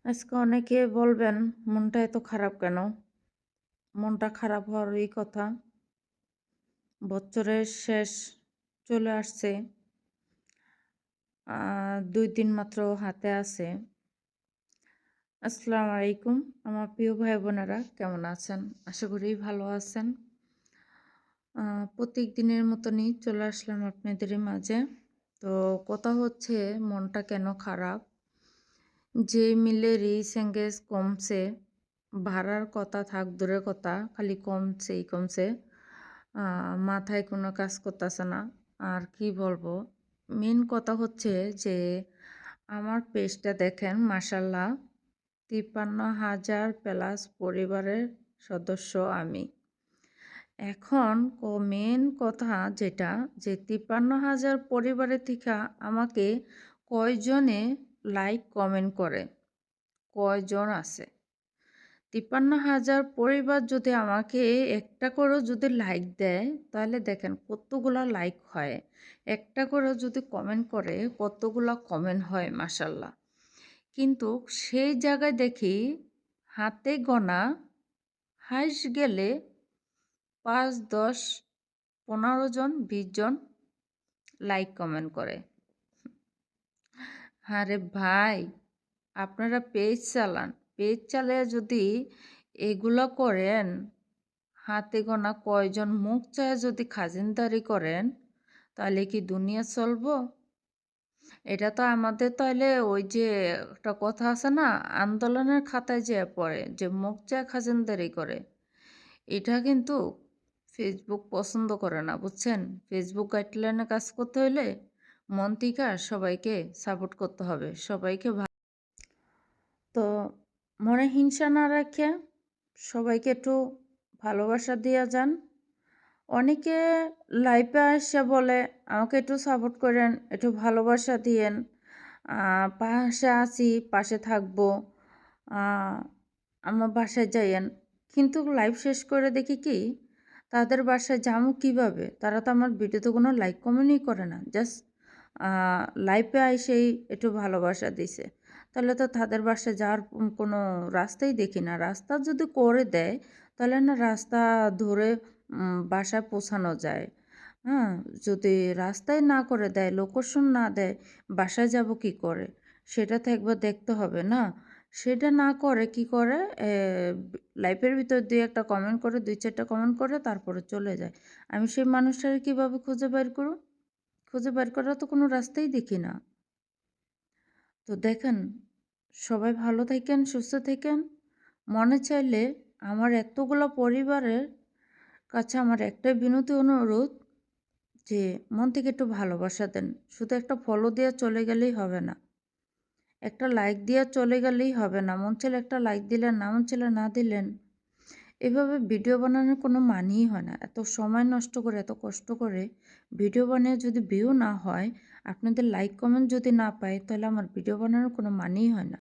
আজকে অনেকে বলবেন, মনটা এত খারাপ কেন? মনটা খারাপ হওয়ারই কথা। বছরের শেষ চলে আসছে। ২ দিন মাত্র হাতে আছে। আসসালামু আলাইকুম। আমার প্রিয় ভাই বোনেরা কেমন আছেন? আশা করি ভালো আছেন। প্রত্যেক দিনের মতনই চলে আসলাম আপনাদেরই মাঝে। তো কথা হচ্ছে মনটা কেন খারাপ? যে মিলে রিচ এঙ্গেজ কমছে, ভাড়ার কথা থাক দূরের কথা, খালি কমছেই কমছে। মাথায় কোনো কাজ করতেছে না। আর কি বলবো? মেন কথা হচ্ছে যে আমার পেজটা দেখেন মাশাআল্লাহ ৫৩,০০০ প্লাস পরিবারের সদস্য আমি। এখন মেন কথা যেটা যে ৫৩,০০০ পরিবারের থেকে আমাকে কয়জনে লাইক কমেন্ট করে? কয়জন আছে? ৫৩,০০০ পরিবার যদি আমাকে একটা করেও যদি লাইক দেয়, তাহলে দেখেন কতগুলা লাইক হয়। একটা করেও যদি কমেন্ট করে, কতগুলা কমেন্ট হয় মাশাআল্লাহ। কিন্তু সেই জায়গায় দেখি হাতে গোনা হাইস্ট গেলে ৫, ১০, ১৫ জন, ২০ জন লাইক কমেন্ট করে। আরে ভাই, আপনারা পেজ চালান। পেজ চালিয়ে যদি এগুলো করেন, হাতে গোনা কয়জন মুখ চায় যদি খাজিনদারি করেন, তাহলে কি দুনিয়া চলবো? এটা তো আমাদের তাহলে ওই যে একটা কথা আছে না, আন্দোলনের খাতায় যে পড়ে যে মুখ চায় খাজিনদারি করে। এটা কিন্তু ফেসবুক পছন্দ করে না, বুঝছেন? ফেসবুক গাইডলাইনে কাজ করতে হলে মন থেকে সবাইকে সাপোর্ট করতে হবে, সবাইকে তো মনে হিংসা না রেখে সবাইকে একটু ভালোবাসা দিয়ে যান। অনেকে লাইফে আসে বলে আমাকে একটু সাপোর্ট করেন, একটু ভালোবাসা দিয়েন, পাশে আছি, পাশে থাকবো, আমার বাসায় যাইয়েন। কিন্তু লাইফ শেষ করে দেখি কি তাদের বাসায় যাবো কীভাবে? তারা তো আমার ভিডিওতে কোনো লাইক কমেন্টই করে না, জাস্ট লাইফে আইসেই একটু ভালোবাসা দিছে। তাহলে তো তাদের বাসায় যাওয়ার কোনো রাস্তাই দেখি না। রাস্তা যদি করে দেয় তাহলে না রাস্তা ধরে বাসায় পৌঁছানো যায়। হ্যাঁ, যদি রাস্তায় না করে দেয়, লোকেশন না দেয়, বাসায় যাব কি করে? সেটা তো একবার দেখতে হবে না? সেটা না করে কি করে, লাইফের ভিতর ২-১টা কমেন্ট করে, ২-৪টা কমেন্ট করে তারপরে চলে যায়। আমি সেই মানুষটাকে কীভাবে খুঁজে বের করব? খুঁজে বের করার তো কোনো রাস্তাই দেখি না। তো দেখেন, সবাই ভালো থাকেন, সুস্থ থাকেন। মনে চাইলে আমার এতগুলো পরিবারের কাছে আমার একটাই বিনতি অনুরোধ যে মন থেকে একটু ভালোবাসা দেন। শুধু একটা ফলো দিয়ে চলে গেলেই হবে না। একটা লাইক দিয়ে চলে গেলেই হবে না। মন চাইলে একটা লাইক দিলেন, না মন চাইলে না দিলেন। এভাবে ভিডিও বানানোর কোনো মানেই হয় না। এত সময় নষ্ট করে, এত কষ্ট করে ভিডিও বানিয়ে যদি ভিউ না হয়, আপনাদের লাইক কমেন্ট যদি না পাই, তাহলে আমার ভিডিও বানানোর কোনো মানেই হয় না।